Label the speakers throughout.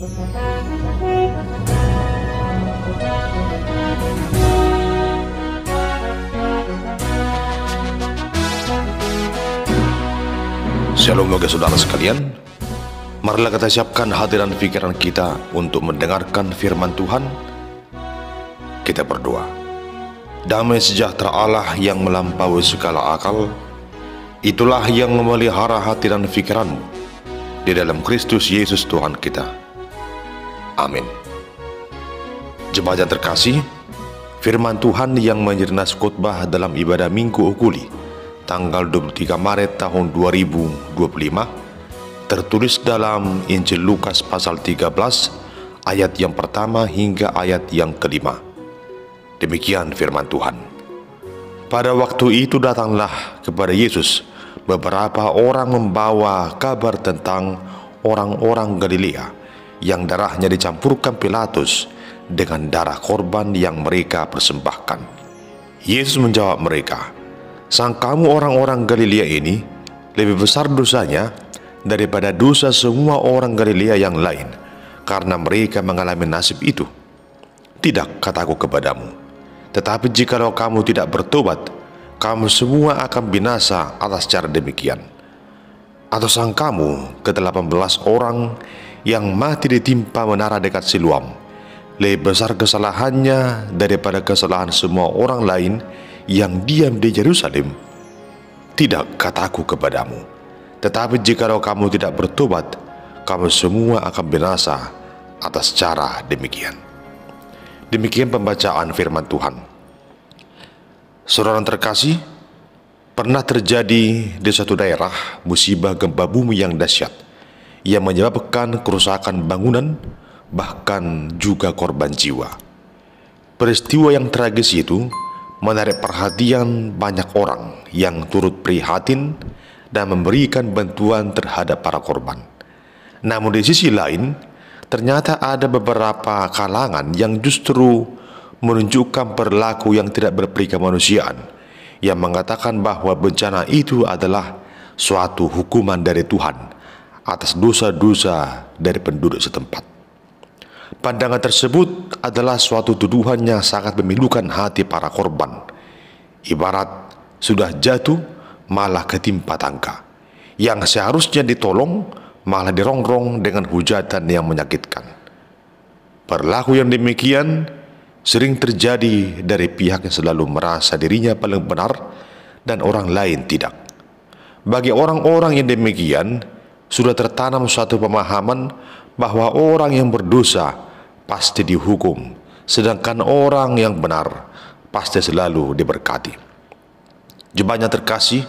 Speaker 1: Shalom bagi saudara sekalian. Marilah kita siapkan hati dan pikiran kita untuk mendengarkan firman Tuhan. Kita berdoa. Damai sejahtera Allah yang melampaui segala akal, itulah yang memelihara hati dan pikiranmu di dalam Kristus Yesus Tuhan kita. Amin. Jemaat yang terkasih, firman Tuhan yang menjadi nas khotbah dalam ibadah Minggu Ukuli tanggal 23 Maret tahun 2025 tertulis dalam Injil Lukas pasal 13 ayat yang pertama hingga ayat yang kelima. Demikian firman Tuhan. Pada waktu itu datanglah kepada Yesus beberapa orang membawa kabar tentang orang-orang Galilea yang darahnya dicampurkan Pilatus dengan darah korban yang mereka persembahkan. Yesus menjawab mereka, "Sangkamu orang-orang Galilea ini lebih besar dosanya daripada dosa semua orang Galilea yang lain, karena mereka mengalami nasib itu? Tidak, kataku kepadamu, tetapi jikalau kamu tidak bertobat, kamu semua akan binasa atas cara demikian. Atau sangkamu ke-18 orang yang mati ditimpa menara dekat Siloam lebih besar kesalahannya daripada kesalahan semua orang lain yang diam di Yerusalem? Tidak, kataku kepadamu, tetapi jikalau kamu tidak bertobat, kamu semua akan binasa atas cara demikian." Demikian pembacaan firman Tuhan. Saudara terkasih, pernah terjadi di suatu daerah musibah gempa bumi yang dahsyat yang menyebabkan kerusakan bangunan, bahkan juga korban jiwa. Peristiwa yang tragis itu menarik perhatian banyak orang yang turut prihatin dan memberikan bantuan terhadap para korban. Namun di sisi lain, ternyata ada beberapa kalangan yang justru menunjukkan perilaku yang tidak berperi kemanusiaan, yang mengatakan bahwa bencana itu adalah suatu hukuman dari Tuhan atas dosa-dosa dari penduduk setempat. Pandangan tersebut adalah suatu tuduhan yang sangat memilukan hati para korban. Ibarat sudah jatuh malah ketimpa tangga, yang seharusnya ditolong malah dirongrong dengan hujatan yang menyakitkan. Perilaku yang demikian sering terjadi dari pihak yang selalu merasa dirinya paling benar dan orang lain tidak. Bagi orang-orang yang demikian, sudah tertanam suatu pemahaman bahwa orang yang berdosa pasti dihukum, sedangkan orang yang benar pasti selalu diberkati. Jemaat yang terkasih,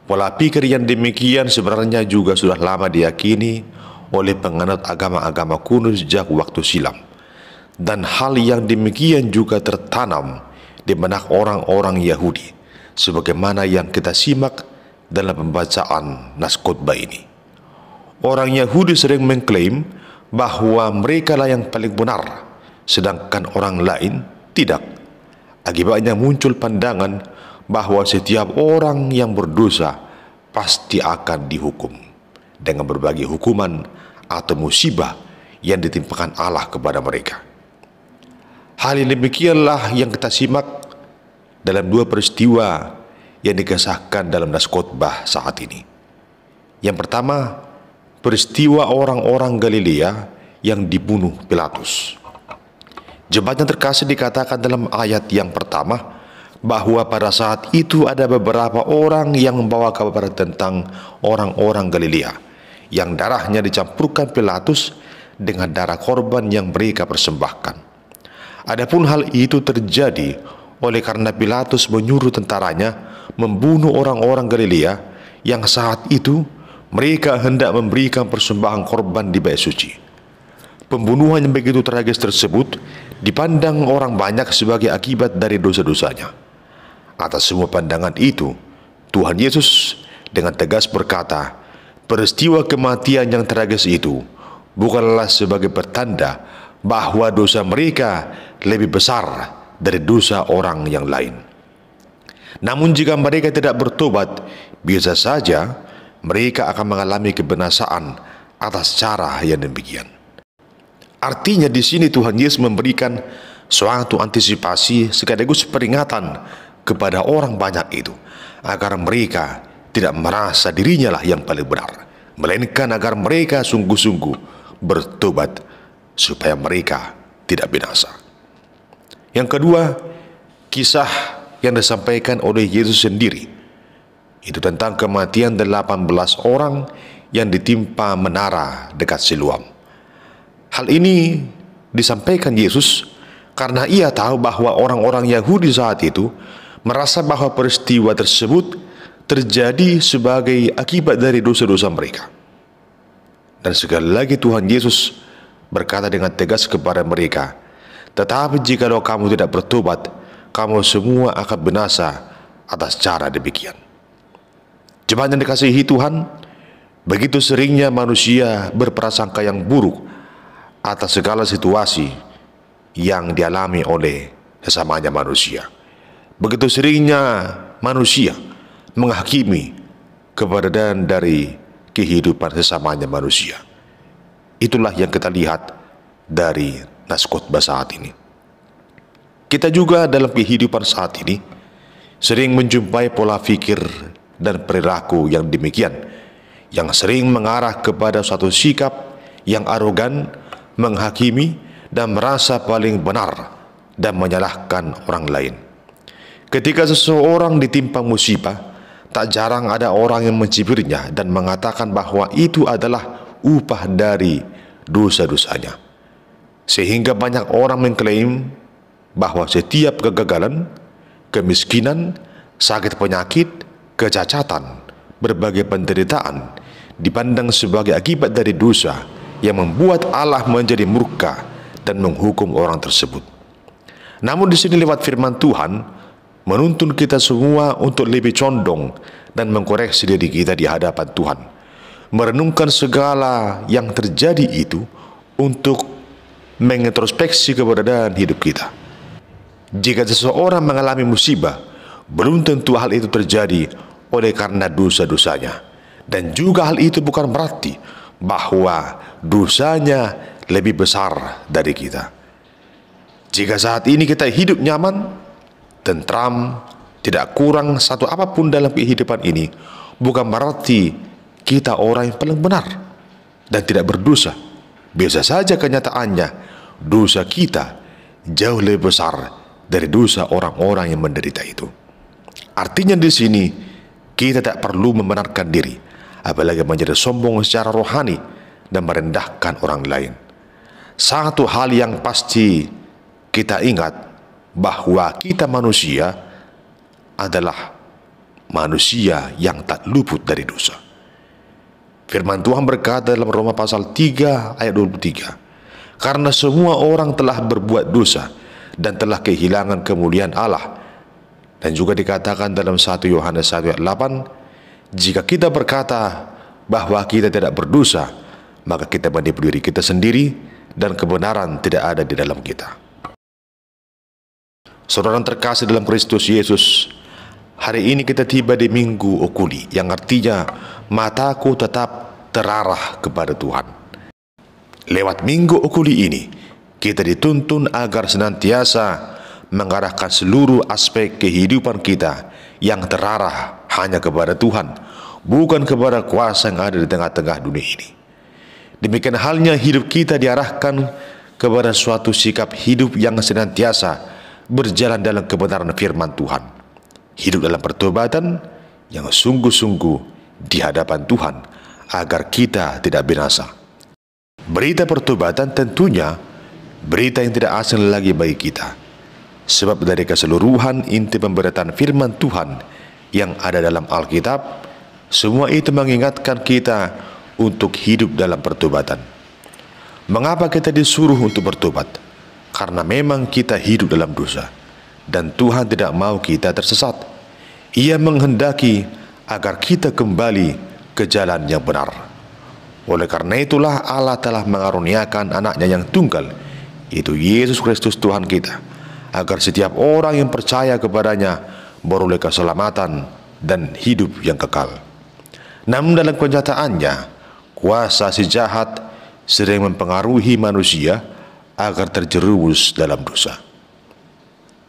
Speaker 1: pola pikir yang demikian sebenarnya juga sudah lama diyakini oleh penganut agama-agama kuno sejak waktu silam, dan hal yang demikian juga tertanam di benak orang-orang Yahudi, sebagaimana yang kita simak dalam pembacaan nas khotbah ini. Orang Yahudi sering mengklaim bahwa mereka lah yang paling benar, sedangkan orang lain tidak. Akibatnya muncul pandangan bahwa setiap orang yang berdosa pasti akan dihukum dengan berbagai hukuman atau musibah yang ditimpakan Allah kepada mereka. Hal yang demikianlah yang kita simak dalam dua peristiwa yang dikisahkan dalam nas khotbah saat ini. Yang pertama, peristiwa orang-orang Galilea yang dibunuh Pilatus. Jemaat yang terkasih, dikatakan dalam ayat yang pertama bahwa pada saat itu ada beberapa orang yang membawa kabar tentang orang-orang Galilea yang darahnya dicampurkan Pilatus dengan darah korban yang mereka persembahkan. Adapun hal itu terjadi oleh karena Pilatus menyuruh tentaranya membunuh orang-orang Galilea yang saat itu mereka hendak memberikan persembahan korban di bait suci. Pembunuhan yang begitu tragis tersebut dipandang orang banyak sebagai akibat dari dosa-dosanya. Atas semua pandangan itu, Tuhan Yesus dengan tegas berkata, peristiwa kematian yang tragis itu bukanlah sebagai pertanda bahwa dosa mereka lebih besar dari dosa orang yang lain. Namun jika mereka tidak bertobat, biasa saja mereka akan mengalami kebinasaan atas cara yang demikian. Artinya di sini Tuhan Yesus memberikan suatu antisipasi sekaligus peringatan kepada orang banyak itu, agar mereka tidak merasa dirinya lah yang paling benar, melainkan agar mereka sungguh-sungguh bertobat supaya mereka tidak binasa. Yang kedua, kisah yang disampaikan oleh Yesus sendiri, itu tentang kematian 18 orang yang ditimpa menara dekat Siloam. Hal ini disampaikan Yesus karena ia tahu bahwa orang-orang Yahudi saat itu merasa bahwa peristiwa tersebut terjadi sebagai akibat dari dosa-dosa mereka. Dan sekali lagi Tuhan Yesus berkata dengan tegas kepada mereka, tetapi jikalau kamu tidak bertobat, kamu semua akan binasa atas cara demikian. Jemaat yang dikasihi Tuhan, begitu seringnya manusia berprasangka yang buruk atas segala situasi yang dialami oleh sesamanya manusia. Begitu seringnya manusia menghakimi keberadaan dari kehidupan sesamanya manusia. Itulah yang kita lihat dari nas khotbah saat ini. Kita juga dalam kehidupan saat ini sering menjumpai pola pikir dan perilaku yang demikian, yang sering mengarah kepada suatu sikap yang arogan, menghakimi dan merasa paling benar dan menyalahkan orang lain. Ketika seseorang ditimpa musibah, tak jarang ada orang yang mencibirnya dan mengatakan bahwa itu adalah upah dari dosa-dosanya. Sehingga banyak orang mengklaim bahwa setiap kegagalan, kemiskinan, sakit penyakit, kecacatan, berbagai penderitaan dipandang sebagai akibat dari dosa yang membuat Allah menjadi murka dan menghukum orang tersebut. Namun di sini lewat firman Tuhan menuntun kita semua untuk lebih condong dan mengkoreksi diri kita di hadapan Tuhan, merenungkan segala yang terjadi itu untuk mengintrospeksi keberadaan hidup kita. Jika seseorang mengalami musibah, belum tentu hal itu terjadi oleh karena dosa-dosanya, dan juga hal itu bukan berarti bahwa dosanya lebih besar dari kita. Jika saat ini kita hidup nyaman, tentram, tidak kurang satu apapun dalam kehidupan ini, bukan berarti kita orang yang paling benar dan tidak berdosa. Biasa saja kenyataannya, dosa kita jauh lebih besar dari dosa orang-orang yang menderita itu. Artinya di sini kita tak perlu membenarkan diri, apalagi menjadi sombong secara rohani dan merendahkan orang lain. Satu hal yang pasti kita ingat, bahwa kita manusia adalah manusia yang tak luput dari dosa. Firman Tuhan berkata dalam Roma pasal 3 ayat 23, karena semua orang telah berbuat dosa dan telah kehilangan kemuliaan Allah. Dan juga dikatakan dalam 1 Yohanes 1 ayat 8, jika kita berkata bahwa kita tidak berdosa, maka kita menipu diri kita sendiri dan kebenaran tidak ada di dalam kita. Saudara terkasih dalam Kristus Yesus, hari ini kita tiba di Minggu Okuli, yang artinya mataku tetap terarah kepada Tuhan. Lewat Minggu Okuli ini, kita dituntun agar senantiasa mengarahkan seluruh aspek kehidupan kita yang terarah hanya kepada Tuhan, bukan kepada kuasa yang ada di tengah-tengah dunia ini. Demikian halnya hidup kita diarahkan kepada suatu sikap hidup yang senantiasa berjalan dalam kebenaran firman Tuhan, hidup dalam pertobatan yang sungguh-sungguh di hadapan Tuhan, agar kita tidak binasa. Berita pertobatan tentunya berita yang tidak asing lagi bagi kita, sebab dari keseluruhan inti pemberitaan firman Tuhan yang ada dalam Alkitab, semua itu mengingatkan kita untuk hidup dalam pertobatan. Mengapa kita disuruh untuk bertobat? Karena memang kita hidup dalam dosa, dan Tuhan tidak mau kita tersesat. Ia menghendaki agar kita kembali ke jalan yang benar. Oleh karena itulah Allah telah mengaruniakan anaknya yang tunggal, yaitu Yesus Kristus Tuhan kita, agar setiap orang yang percaya kepadanya beroleh keselamatan dan hidup yang kekal. Namun dalam kenyataannya, kuasa si jahat sering mempengaruhi manusia agar terjerumus dalam dosa.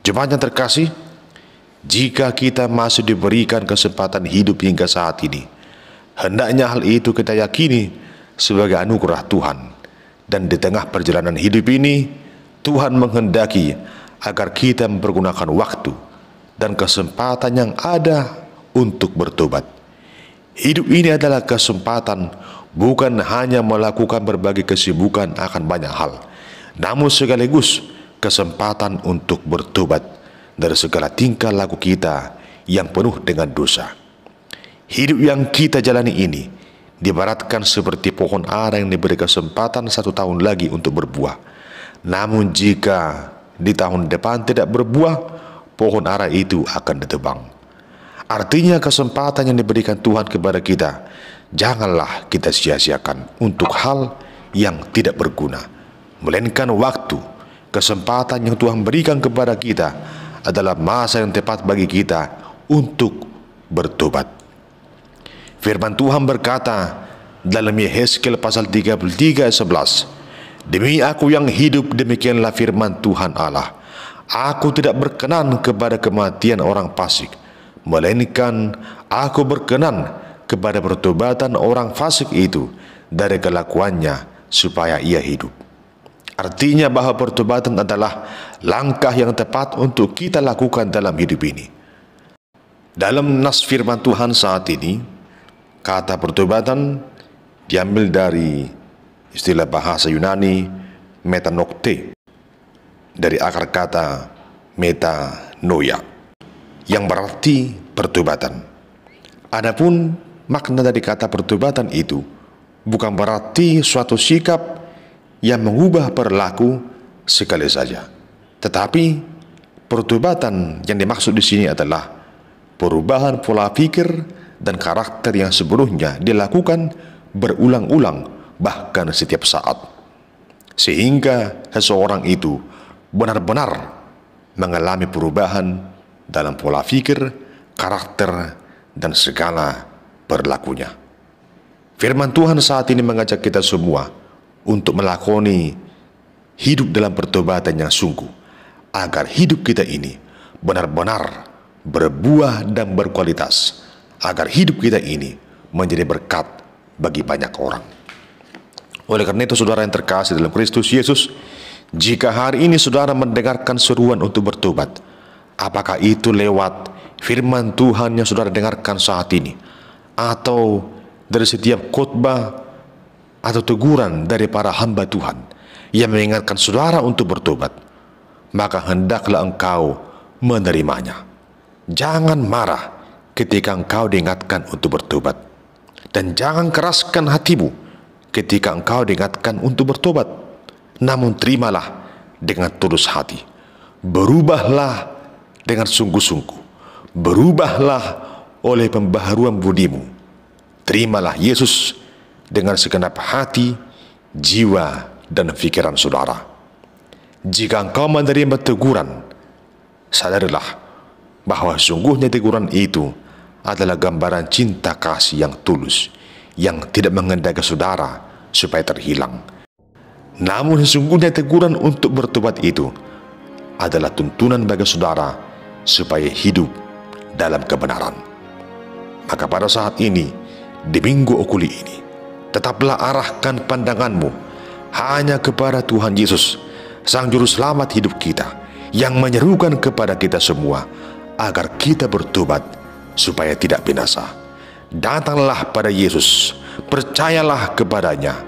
Speaker 1: Jemaat yang terkasih, jika kita masih diberikan kesempatan hidup hingga saat ini, hendaknya hal itu kita yakini sebagai anugerah Tuhan. Dan di tengah perjalanan hidup ini, Tuhan menghendaki agar kita mempergunakan waktu dan kesempatan yang ada untuk bertobat. Hidup ini adalah kesempatan bukan hanya melakukan berbagai kesibukan akan banyak hal, namun sekaligus kesempatan untuk bertobat dari segala tingkah laku kita yang penuh dengan dosa. Hidup yang kita jalani ini diibaratkan seperti pohon ara yang diberi kesempatan 1 tahun lagi untuk berbuah. Namun jika di tahun depan tidak berbuah, pohon ara itu akan ditebang. Artinya kesempatan yang diberikan Tuhan kepada kita, janganlah kita sia-siakan untuk hal yang tidak berguna. Melainkan waktu, kesempatan yang Tuhan berikan kepada kita adalah masa yang tepat bagi kita untuk bertobat. Firman Tuhan berkata dalam Yehezkiel pasal 33 ayat 11, "Demi aku yang hidup, demikianlah firman Tuhan Allah, aku tidak berkenan kepada kematian orang fasik, melainkan aku berkenan kepada pertobatan orang fasik itu dari kelakuannya supaya ia hidup." Artinya bahwa pertobatan adalah langkah yang tepat untuk kita lakukan dalam hidup ini. Dalam nas firman Tuhan saat ini, kata pertobatan diambil dari istilah bahasa Yunani metanokte, dari akar kata metanoia, yang berarti pertobatan. Adapun makna dari kata pertobatan itu bukan berarti suatu sikap yang mengubah perilaku sekali saja, tetapi pertobatan yang dimaksud di sini adalah perubahan pola pikir dan karakter yang sebelumnya dilakukan berulang-ulang, bahkan setiap saat, sehingga seseorang itu benar-benar mengalami perubahan dalam pola pikir, karakter, dan segala perilakunya. Firman Tuhan saat ini mengajak kita semua untuk melakoni hidup dalam pertobatan yang sungguh, agar hidup kita ini benar-benar berbuah dan berkualitas, agar hidup kita ini menjadi berkat bagi banyak orang. Oleh karena itu, saudara yang terkasih dalam Kristus Yesus, jika hari ini saudara mendengarkan seruan untuk bertobat, apakah itu lewat firman Tuhan yang saudara dengarkan saat ini, atau dari setiap khotbah atau teguran dari para hamba Tuhan yang mengingatkan saudara untuk bertobat, maka hendaklah engkau menerimanya. Jangan marah ketika engkau diingatkan untuk bertobat, dan jangan keraskan hatimu ketika engkau diingatkan untuk bertobat. Namun terimalah dengan tulus hati, berubahlah dengan sungguh-sungguh, berubahlah oleh pembaharuan budimu. Terimalah Yesus dengan segenap hati, jiwa, dan pikiran saudara. Jika engkau menerima teguran, sadarilah bahwa sungguhnya teguran itu adalah gambaran cinta kasih yang tulus, yang tidak menghendaki saudara supaya terhilang. Namun sesungguhnya teguran untuk bertobat itu adalah tuntunan bagi saudara supaya hidup dalam kebenaran. Maka pada saat ini, di Minggu Okuli ini, tetaplah arahkan pandanganmu hanya kepada Tuhan Yesus, Sang Juru Selamat hidup kita, yang menyerukan kepada kita semua agar kita bertobat supaya tidak binasa. Datanglah pada Yesus, percayalah kepadanya,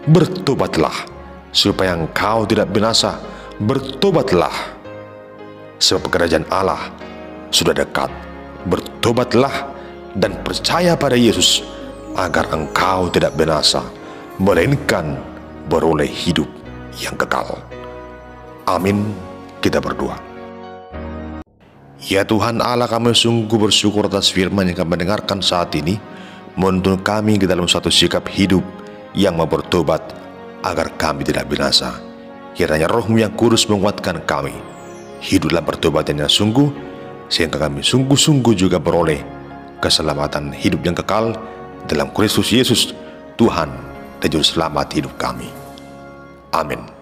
Speaker 1: bertobatlah supaya engkau tidak binasa. Bertobatlah sebab kerajaan Allah sudah dekat. Bertobatlah dan percaya pada Yesus agar engkau tidak binasa, melainkan beroleh hidup yang kekal. Amin. Kita berdoa. Ya Tuhan Allah, kami sungguh bersyukur atas firman yang kami dengarkan saat ini, menuntun kami ke dalam satu sikap hidup yang mau bertobat agar kami tidak binasa. Kiranya Roh-Mu yang kudus menguatkan kami hidup dalam pertobatan yang sungguh, sehingga kami sungguh-sungguh juga beroleh keselamatan hidup yang kekal dalam Kristus Yesus, Tuhan dan Juru Selamat hidup kami. Amin.